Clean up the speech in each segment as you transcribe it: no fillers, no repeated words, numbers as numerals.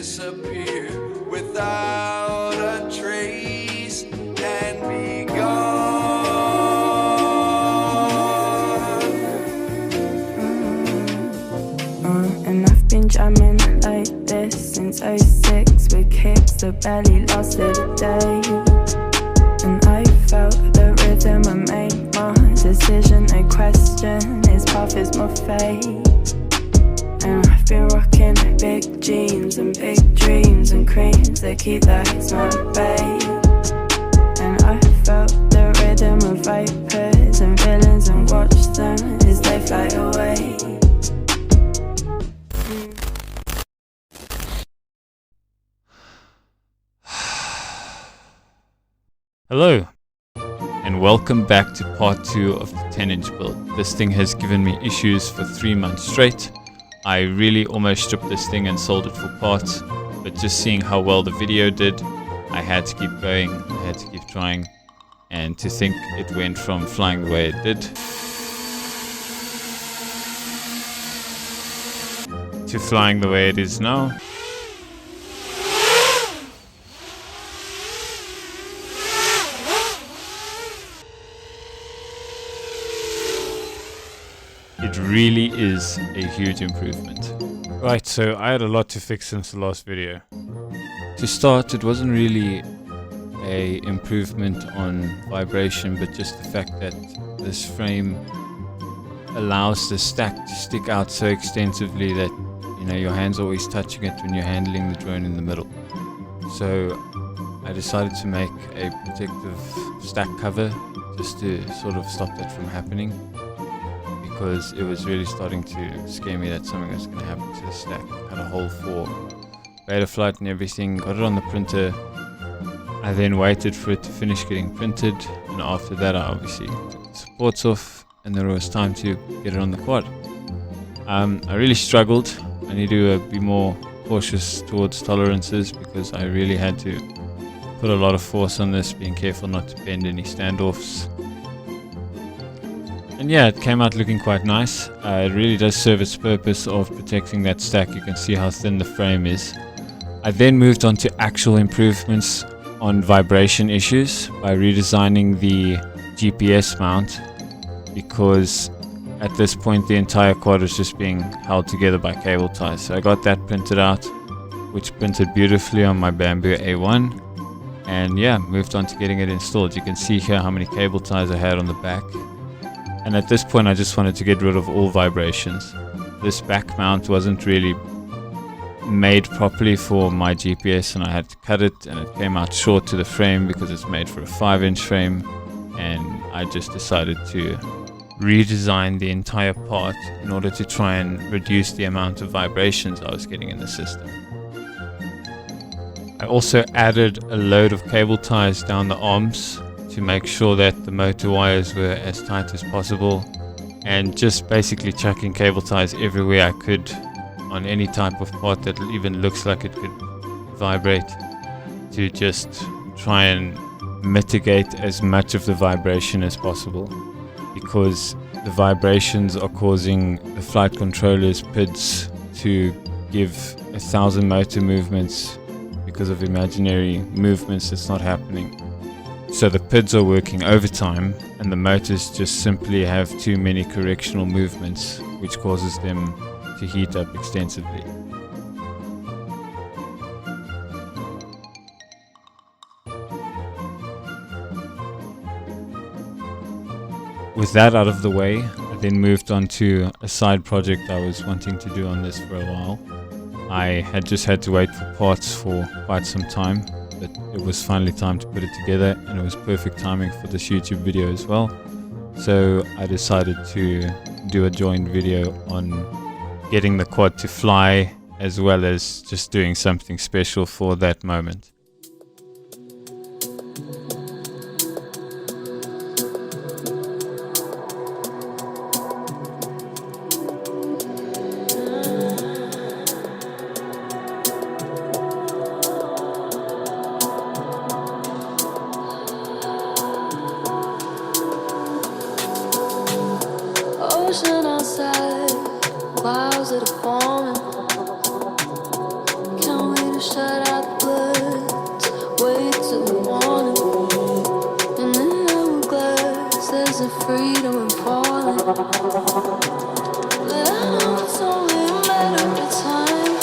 disappear without a trace and be gone. And I've been jamming like this since 06 with kicks that barely lasted a day. And I felt the rhythm and made my decision. A question, his path is my fate. And I've been rocking big jeans and big dreams and creams that keep the haze my bay. And I felt the rhythm of vipers and villains and watched them as they fly away. Hello, and welcome back to part 2 of the 10-inch build. This thing has given me issues for 3 months straight. I really almost stripped this thing and sold it for parts, but just seeing how well the video did, I had to keep going, I had to keep trying, and to think it went from flying the way it did to flying the way it is now. It really is a huge improvement. Right, so I had a lot to fix since the last video. To start, it wasn't really a improvement on vibration, but just the fact that this frame allows the stack to stick out so extensively that, you know, your hand's always touching it when you're handling the drone in the middle. So I decided to make a protective stack cover just to sort of stop that from happening, because it was really starting to scare me that something was going to happen to the stack. Cut a hole for HGLRC and everything, got it on the printer. I then waited for it to finish getting printed, and after that I obviously took the supports off, and then it was time to get it on the quad. I really struggled. I need to be more cautious towards tolerances, because I really had to put a lot of force on this, being careful not to bend any standoffs. And yeah, it came out looking quite nice. It really does serve its purpose of protecting that stack. You can see how thin the frame is. I then moved on to actual improvements on vibration issues by redesigning the GPS mount, because at this point the entire quad is just being held together by cable ties. So I got that printed out, which printed beautifully on my Bamboo A1, and yeah, moved on to getting it installed. You can see here how many cable ties I had on the back. And at this point I just wanted to get rid of all vibrations. This back mount wasn't really made properly for my GPS, and I had to cut it, and it came out short to the frame because it's made for a 5-inch frame, and I just decided to redesign the entire part in order to try and reduce the amount of vibrations I was getting in the system. I also added a load of cable ties down the arms to make sure that the motor wires were as tight as possible, and just basically chucking cable ties everywhere I could on any type of part that even looks like it could vibrate, to just try and mitigate as much of the vibration as possible, because the vibrations are causing the flight controller's PIDs to give 1,000 motor movements because of imaginary movements that's not happening. So the PIDs are working overtime, and the motors just simply have too many correctional movements, which causes them to heat up extensively. With that out of the way, I then moved on to a side project I was wanting to do on this for a while. I had just had to wait for parts for quite some time, but it was finally time to put it together, and it was perfect timing for this YouTube video as well. So I decided to do a joint video on getting the quad to fly, as well as just doing something special for that moment. Ocean outside, clouds that are forming. Can't wait to But I know it's only a matter of time.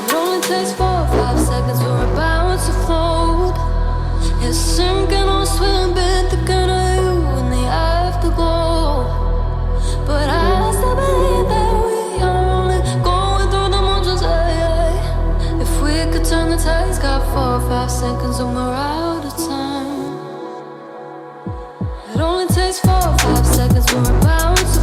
It only takes 4 or 5 seconds, we're about to float. It's sinking or swimming, thinking of you in the afterglow. But I still believe that we are only going through the motions, If we could turn the tides, got 4 or 5 seconds and we're out of time. It only takes 4 or 5 seconds, we're about to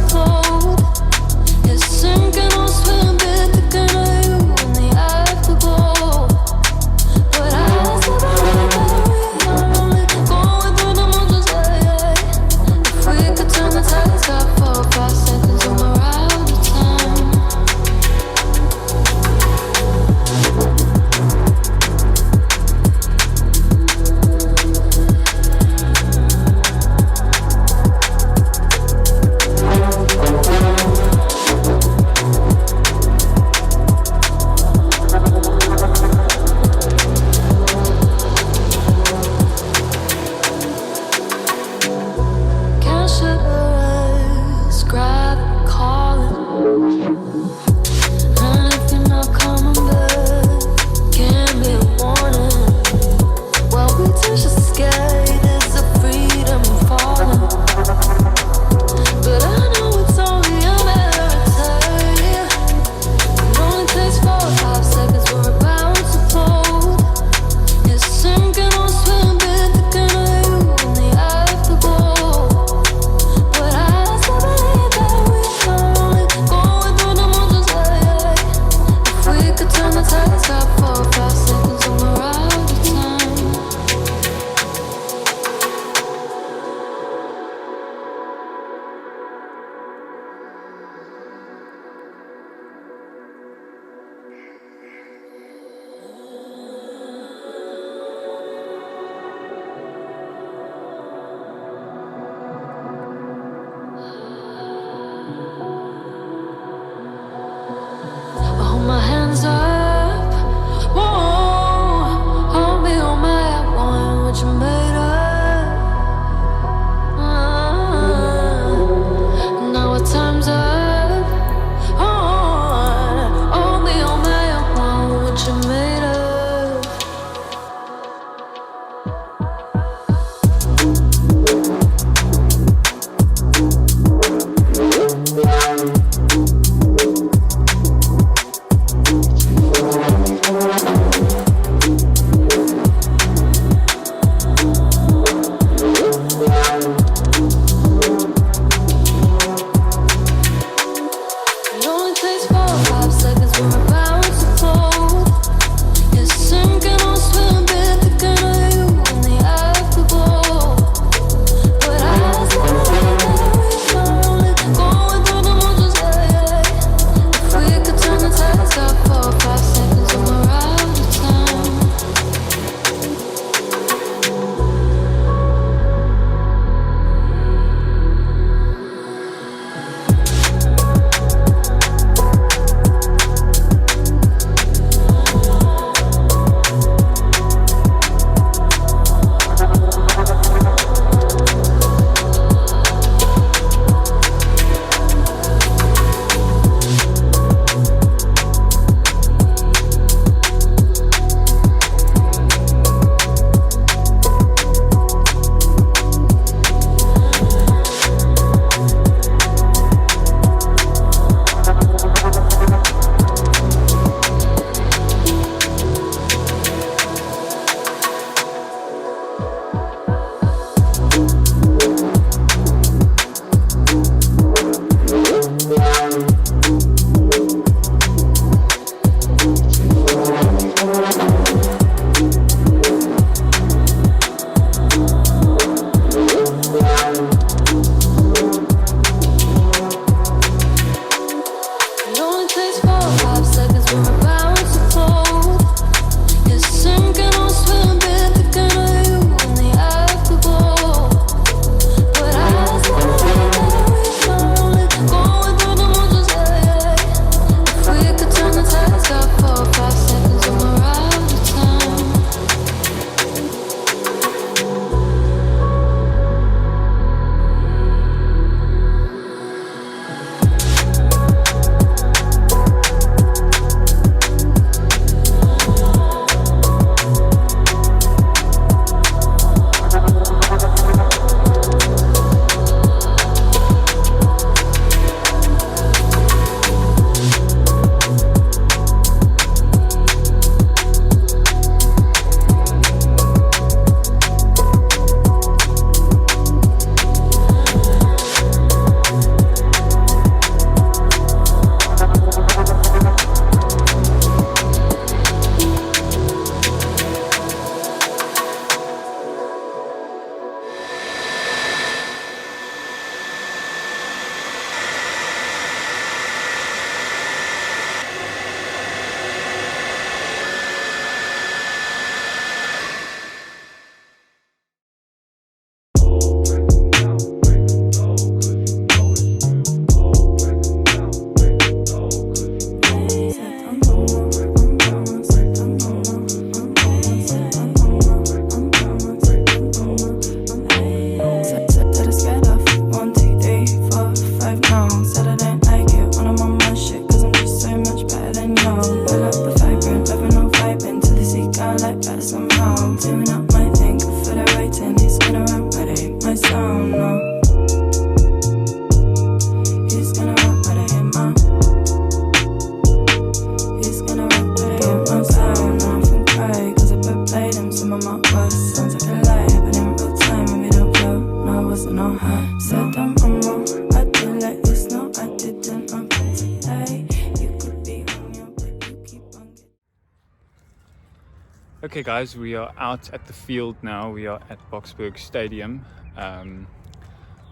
Okay guys, we are out at the field now. We are at Boksburg Stadium.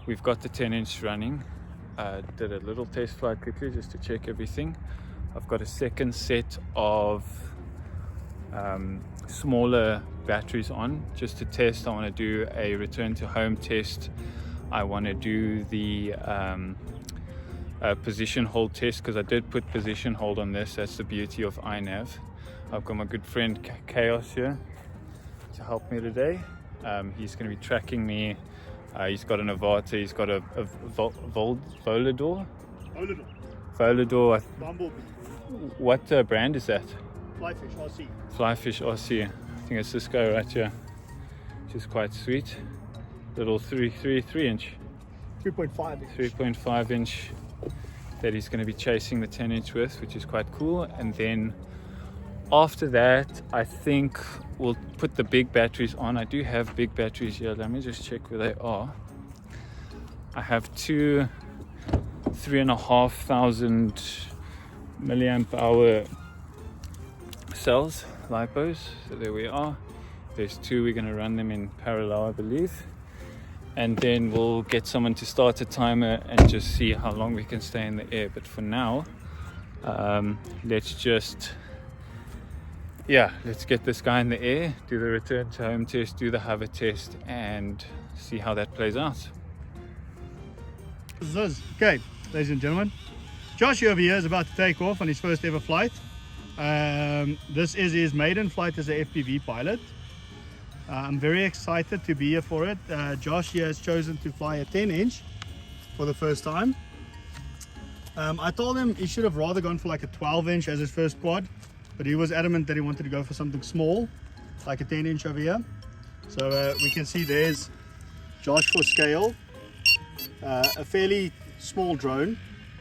We've got the 10-inch running. Did a little test flight quickly just to check everything. I've got a second set of smaller batteries on just to test. I want to do a return to home test. I want to do the position hold test, because I did put position hold on this. That's the beauty of iNav. I've got my good friend Chaos here to help me today. He's going to be tracking me. He's got an Avata, he's got a Volador. Volador. Bumblebee. What brand is that? Flyfish RC. Flyfish RC. I think it's this guy right here, which is quite sweet. Little 3 inch. 3.5 inch. 3.5 inch that he's going to be chasing the 10-inch with, which is quite cool. And then after that, I think we'll put the big batteries on. I do have big batteries here. Let me just check where they are. I have two 3,500 milliamp hour cells, lipos. So there we are. There's two. We're going to run them in parallel, I believe. And then we'll get someone to start a timer and just see how long we can stay in the air. But for now, let's get this guy in the air, do the return to home test, do the hover test, and see how that plays out. Okay, ladies and gentlemen, Josh over here is about to take off on his first ever flight. This is his maiden flight as a FPV pilot. I'm very excited to be here for it. Josh here has chosen to fly a 10-inch for the first time. I told him he should have rather gone for like a 12-inch as his first quad, but he was adamant that he wanted to go for something small, like a 10-inch over here. So we can see there's Josh for scale. A fairly small drone.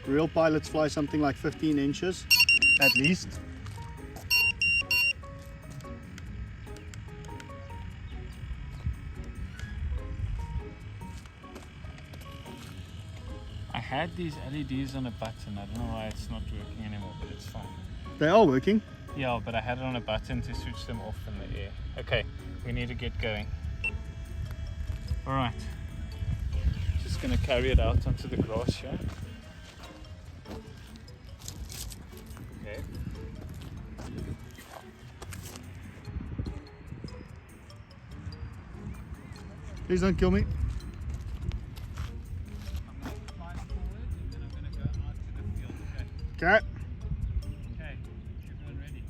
Real pilots fly something like 15 inches at least. I had these LEDs on a button. I don't know why it's not working anymore, but it's fine. They are working. Yeah, but I had it on a button to switch them off in the air. Okay, we need to get going. All right. Just gonna carry it out onto the grass here. Okay. Please don't kill me. I'm gonna fly forward and then I'm gonna go out to the field. Okay. Okay. Okay. Everyone ready?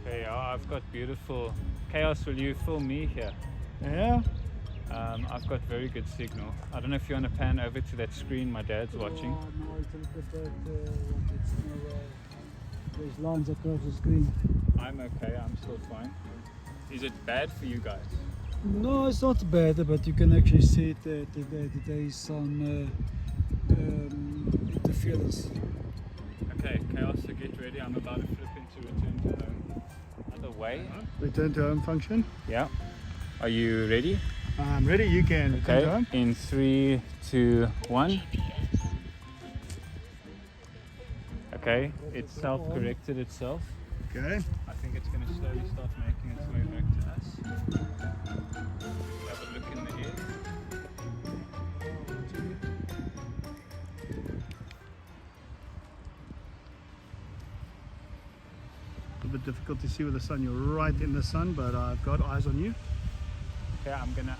Okay, I've got beautiful Chaos. Will you film me here? Yeah. I've got very good signal. I don't know if you want to pan over to that screen my dad's watching. No, it's a little bit it's there's lines across the screen. I'm okay, I'm still fine. Is it bad for you guys? No, it's not bad, but you can actually see it there is some interference. Okay, Chaos, so get ready. I'm about to flip into return to home. Other way. Return to home function. Yeah. Are you ready? I'm ready. You can return to Okay. home. In 3, 2, 1. Okay, it's self-corrected itself. Okay. I think it's going to slowly start making its way back to us. Have a look in the air. A bit difficult to see with the sun. You're right in the sun, but I've got eyes on you. Okay, I'm gonna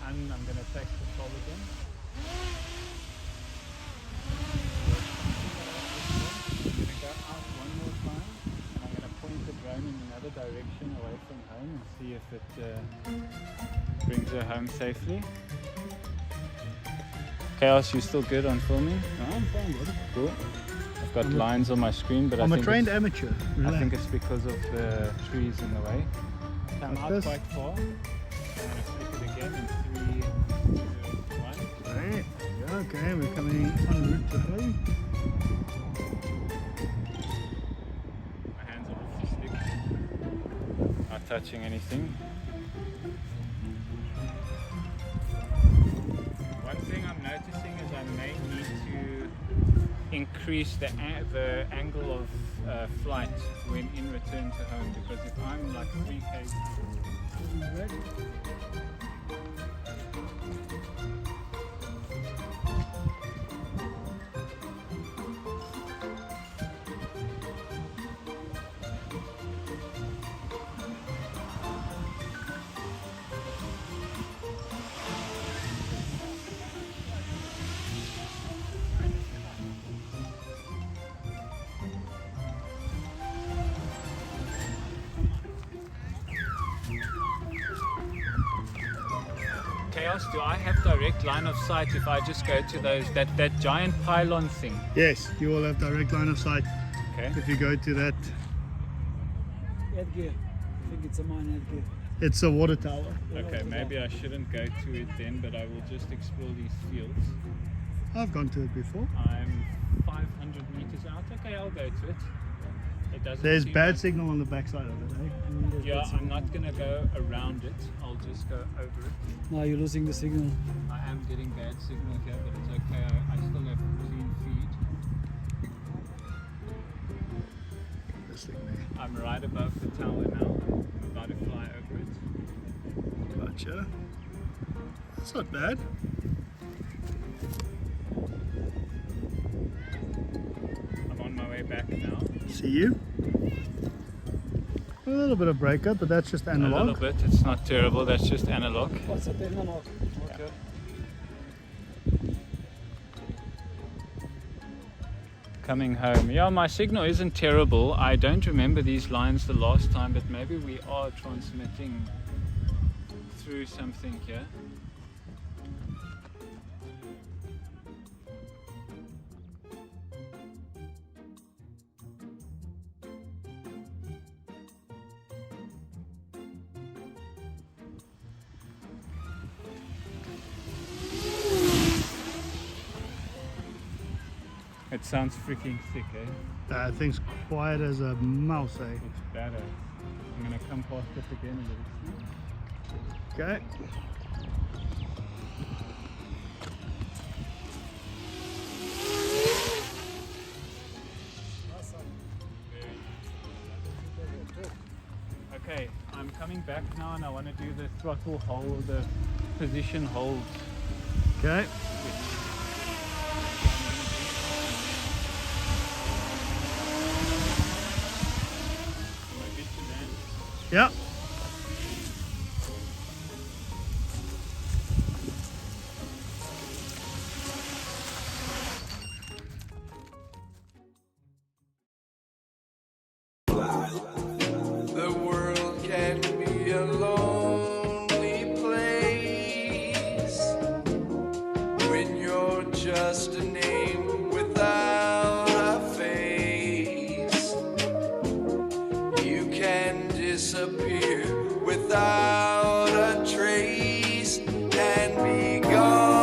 take control again. I'm gonna go out one more time, and I'm gonna point the drone in another direction away from home and see if it brings her home safely. Chaos, you still good on filming? No, I'm fine, buddy. Cool. I've got lines on my screen, but I'm I a think trained it's, amateur. I Relax. think it's because of the trees in the way. I'm Like out this. quite far. I'm gonna flip it again in 3, 2, 1. Right. Yeah, Okay, we're coming en route to home. My hands are off the stick. Not touching anything. One thing I'm noticing is I may need to increase the angle of flight when in return to home, because if I'm like 3K. Chaos, do I have direct line of sight if I just go to that giant pylon thing? Yes, you will have direct line of sight. Okay. If you go to that, Headgear. I think it's a mine headgear. it's a water tower. Okay, maybe I shouldn't go to it then, but I will just explore these fields. I've gone to it before. I'm 500 meters out. Okay, I'll go to it. It doesn't There's seem bad like- signal on the backside of it, eh? Yeah, I'm not gonna go around it. I'll just go over it. Now you're losing the signal. I am getting bad signal here, but it's okay. I still have clean feed. This thing there. I'm right above the tower now. I'm about to fly over it. Gotcha. That's not bad. I'm on my way back now. See you. A little bit of breakup, but that's just A little analog. bit. It's not terrible. That's just analog. What's it in analog? Okay. Coming home. Yeah, my signal isn't terrible. I don't remember these lines the last time, but maybe we are transmitting through something here. It sounds freaking thick, eh? That thing's quiet as a mouse, eh? It's better. I'm gonna come past it again a little. Okay. Okay, I'm coming back now and I want to do the throttle hold, the position hold. Okay. Yeah. The world can be a lonely place when you're just a name without a face. You can disappear without a trace and be gone.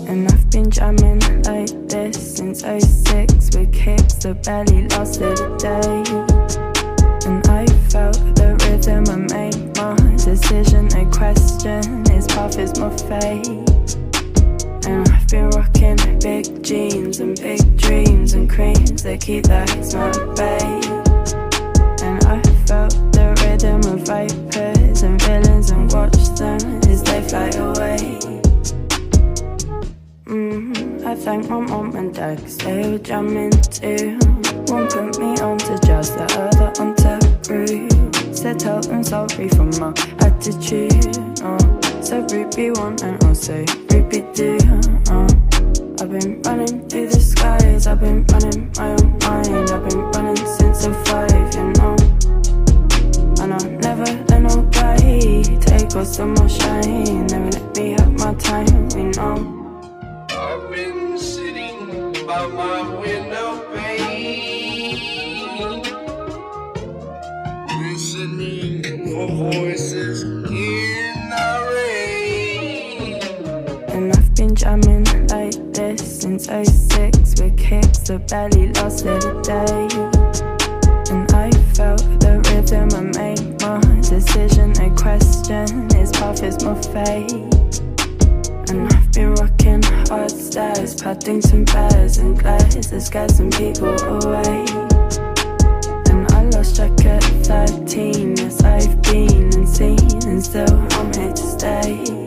And I've been jamming like this since 06 with kicks that barely lasted a day. And I felt the rhythm, I made my decision. A question, his path is my fate. And I've been rocking big jeans and big dreams and creams that keep the smart babe. And I felt the rhythm of vipers and villains and watched them as they fly away. I thank my mom and dad 'cause they were jamming too. One put me on to jazz, the other onto groove. Said tell them sorry for my attitude. So Ruby 1 and also Ruby 2. I've been running through the skies, I've been running my own mind. I've been running since I'm 5, you know. And I'll never let nobody take us to my shine. Never let me have my time, you know. I've been sitting by my window pane, listening for voices in the rain. And I've been jamming like this since 06 with kicks that barely lasted a day. And I felt the rhythm, I made my decision. A question, his path is my fate. And I've been rocking hard stairs, Paddington bears and glares that scared some people away. And I lost track at 13, yes I've been and seen, and still I'm here to stay.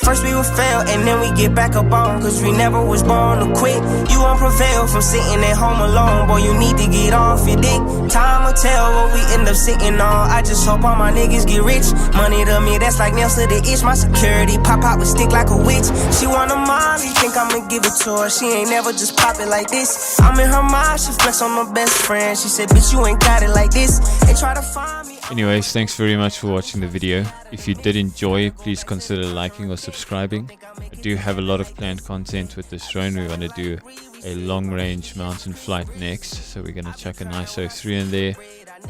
First we would fail and then we get back up on, cause we never was born to quit. You won't prevail from sitting at home alone. Boy, you need to get off your dick. Time will tell what we end up sitting on. I just hope all my niggas get rich. Money to me, that's like nails to the itch. My security pop out with stick like a witch. She want a Molly, think I'ma give it to her. She ain't never just pop it like this. I'm in her mind, she flex on my best friend. She said, bitch, you ain't got it like this. Ain't try to find me. Anyways, thanks very much for watching the video. If you did enjoy, please consider liking or subscribing. I do have a lot of planned content with this drone. We're going to do a long range mountain flight next, so we're going to chuck an ISO 3 in there.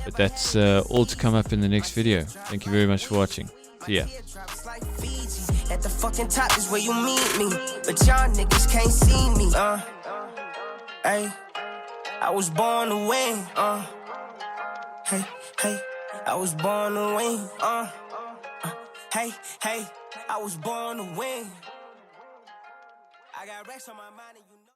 But that's all to come up in the next video. Thank you very much for watching. See ya. At the fucking top is where you meet me, but y'all niggas can't see me. Hey, I was born to win. Hey, hey, I was born to win. Hey, hey, I was born to win. I got racks on my mind and you know.